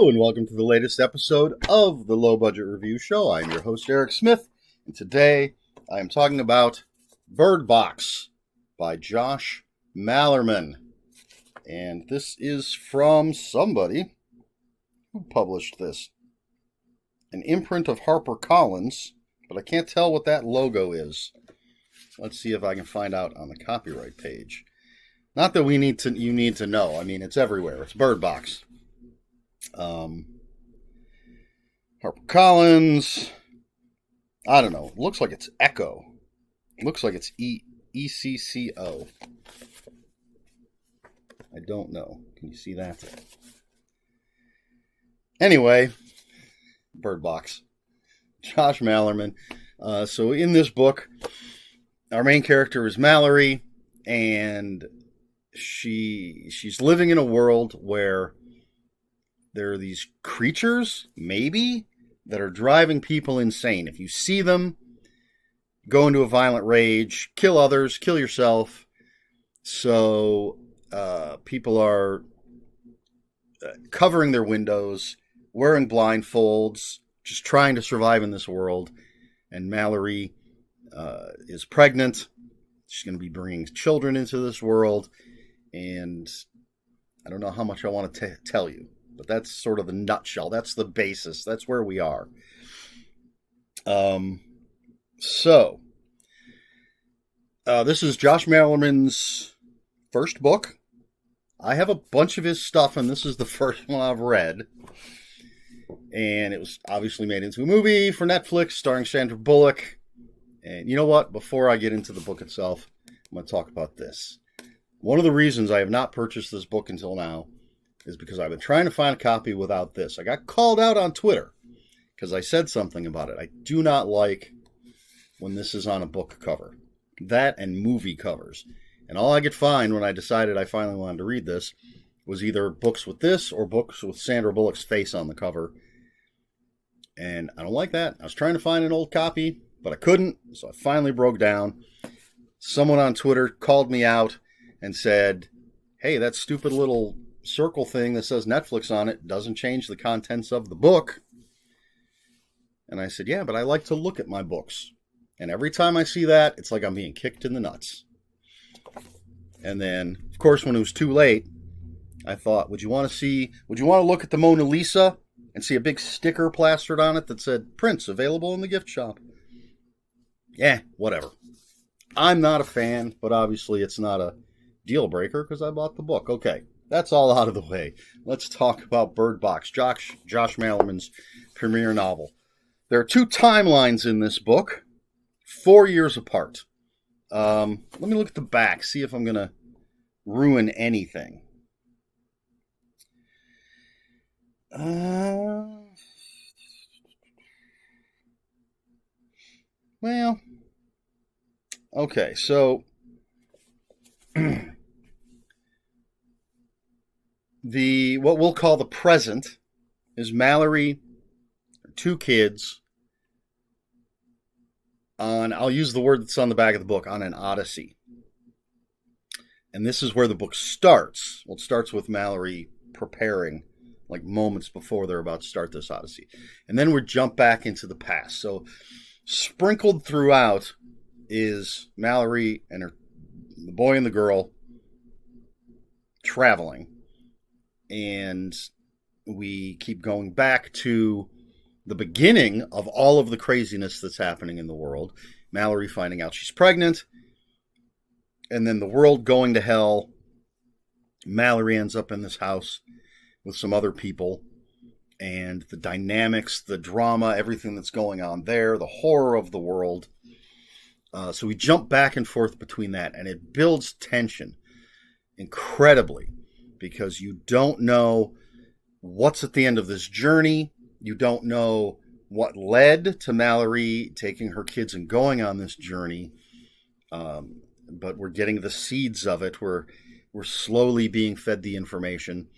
And welcome to the latest episode of the Low Budget Review Show. I'm your host, Eric Smith, and today I am talking about Bird Box by Josh Malerman. And this is from somebody who published this. An imprint of HarperCollins, but I can't tell what that logo is. Let's see if I can find out on the copyright page. Not that you need to know. I mean, it's everywhere. It's Bird Box. HarperCollins. I don't know. Looks like it's Echo. Looks like it's ECCO. I don't know. Can you see that? Anyway, Bird Box. Josh Malerman. So in this book, our main character is Mallory, and she's living in a world where there are these creatures, maybe, that are driving people insane. If you see them, go into a violent rage, kill others, kill yourself. So people are covering their windows, wearing blindfolds, just trying to survive in this world. And Mallory is pregnant. She's going to be bringing children into this world. And I don't know how much I want to tell you, but that's sort of the nutshell. That's the basis. That's where we are. This is Josh Malerman's first book. I have a bunch of his stuff, and this is the first one I've read. And it was obviously made into a movie for Netflix starring Sandra Bullock. And you know what? Before I get into the book itself, I'm going to talk about this. One of the reasons I have not purchased this book until now is because I've been trying to find a copy without this. I got called out on Twitter because I said something about it. I do not like when this is on a book cover. That and movie covers. And all I could find when I decided I finally wanted to read this was either books with this or books with Sandra Bullock's face on the cover. And I don't like that. I was trying to find an old copy, but I couldn't, so I finally broke down. Someone on Twitter called me out and said, hey, that stupid little circle thing that says Netflix on it doesn't change the contents of the book. And I said, yeah, but I like to look at my books. And every time I see that, it's like I'm being kicked in the nuts. And then, of course, when it was too late, I thought, would you want to look at the Mona Lisa and see a big sticker plastered on it that said, prints available in the gift shop? Yeah, whatever. I'm not a fan, but obviously it's not a deal breaker because I bought the book. Okay, that's all out of the way. Let's talk about Bird Box, Josh Malerman's premiere novel. There are two timelines in this book, 4 years apart. Let me look at the back, see if I'm going to ruin anything. Well, okay, so what we'll call the present is Mallory, two kids, I'll use the word that's on the back of the book, on an odyssey. And this is where the book starts. Well, it starts with Mallory preparing, like moments before they're about to start this odyssey. And then we jump back into the past. So sprinkled throughout is Mallory and the boy and the girl traveling. And we keep going back to the beginning of all of the craziness that's happening in the world. Mallory finding out she's pregnant. And then the world going to hell. Mallory ends up in this house with some other people. And the dynamics, the drama, everything that's going on there, the horror of the world. So we jump back and forth between that. And it builds tension incredibly. Because you don't know what's at the end of this journey. You don't know what led to Mallory taking her kids and going on this journey. But we're getting the seeds of it. We're slowly being fed the information.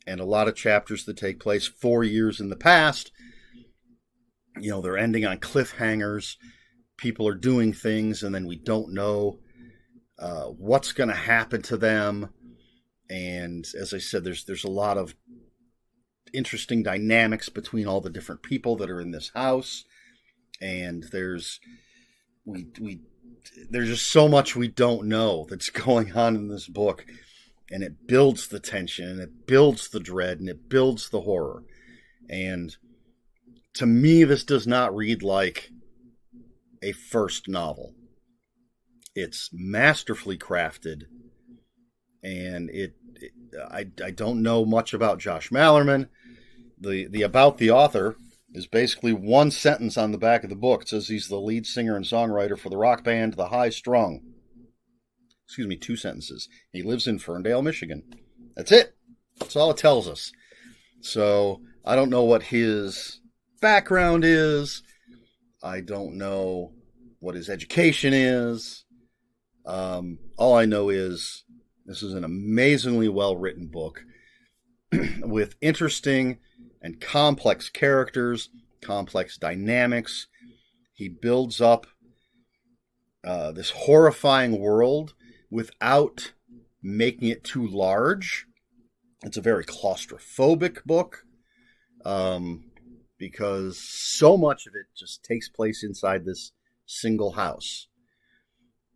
And a lot of chapters that take place 4 years in the past, you know, they're ending on cliffhangers. People are doing things, and then we don't know what's going to happen to them. And as I said, there's a lot of interesting dynamics between all the different people that are in this house, and there's just so much we don't know that's going on in this book, and it builds the tension, and it builds the dread, and it builds the horror. And to me, this does not read like a first novel. It's masterfully crafted, and I don't know much about Josh Malerman. The about the author is basically one sentence on the back of the book. It says he's the lead singer and songwriter for the rock band The High Strung. Excuse me, 2 sentences. He lives in Ferndale, Michigan. That's it. That's all it tells us. So I don't know what his background is. I don't know what his education is. All I know is this is an amazingly well-written book with interesting and complex characters, complex dynamics. He builds up this horrifying world without making it too large. It's a very claustrophobic book because so much of it just takes place inside this single house.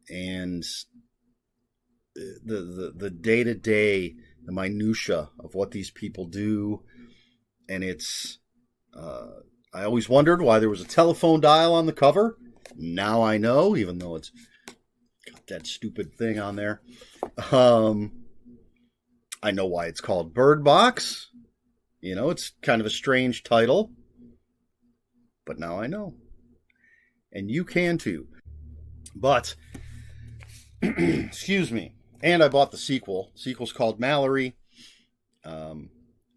And the day-to-day, the minutia of what these people do. And it's, I always wondered why there was a telephone dial on the cover. Now I know, even though it's got that stupid thing on there. I know why it's called Bird Box. You know, it's kind of a strange title. But now I know. And you can too. But, excuse me. And I bought the sequel. The sequel's called Mallory.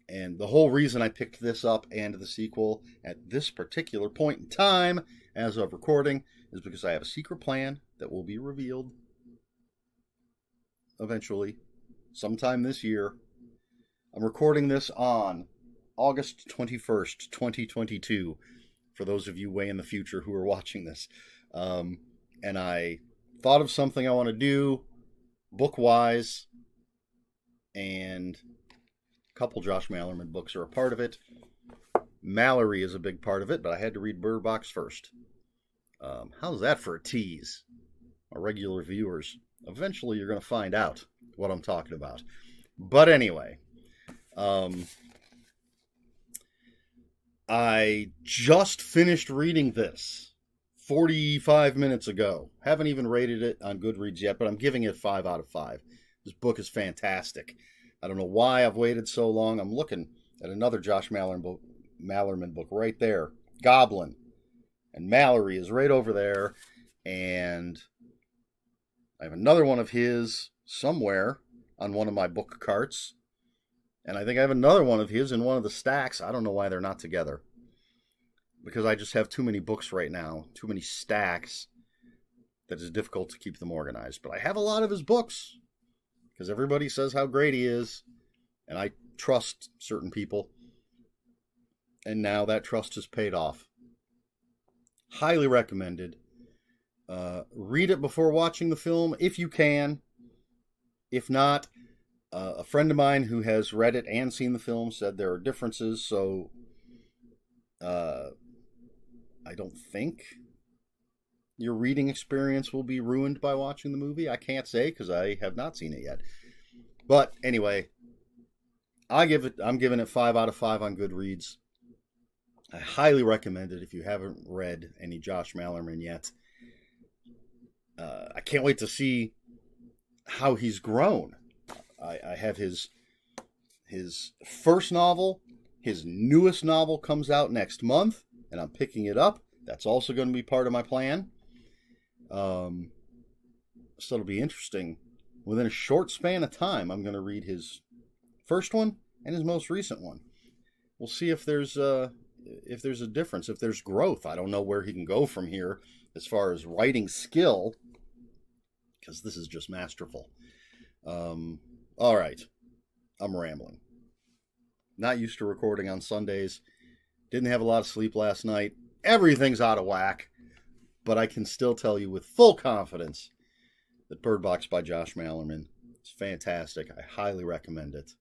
And the whole reason I picked this up and the sequel at this particular point in time, as of recording, is because I have a secret plan that will be revealed eventually, sometime this year. I'm recording this on August 21st, 2022, for those of you way in the future who are watching this. And I thought of something I want to do book-wise, and a couple Josh Malerman books are a part of it. Mallory is a big part of it, but I had to read Bird Box first. How's that for a tease? Our regular viewers. Eventually you're going to find out what I'm talking about. But anyway, I just finished reading this 45 minutes ago. Haven't even rated it on Goodreads yet, but I'm giving it 5 out of 5. This book is fantastic. I don't know why I've waited so long. I'm looking at another Josh Malerman book right there, Goblin. And Mallory is right over there. And I have another one of his somewhere on one of my book carts. And I think I have another one of his in one of the stacks. I don't know why they're not together. Because I just have too many books right now, too many stacks, that it's difficult to keep them organized. But I have a lot of his books, because everybody says how great he is, and I trust certain people. And now that trust has paid off. Highly recommended. Read it before watching the film, if you can. If not, a friend of mine who has read it and seen the film said there are differences, so I don't think your reading experience will be ruined by watching the movie. I can't say because I have not seen it yet. But anyway, I'm giving it 5 out of 5 on Goodreads. I highly recommend it if you haven't read any Josh Malerman yet. I can't wait to see how he's grown. I have his first novel. His newest novel comes out next month, and I'm picking it up. That's also going to be part of my plan. So it'll be interesting. Within a short span of time, I'm going to read his first one and his most recent one. We'll see if there's a difference, if there's growth. I don't know where he can go from here as far as writing skill, because this is just masterful. All right, I'm rambling. Not used to recording on Sundays. Didn't have a lot of sleep last night. Everything's out of whack. But I can still tell you with full confidence that Bird Box by Josh Malerman is fantastic. I highly recommend it.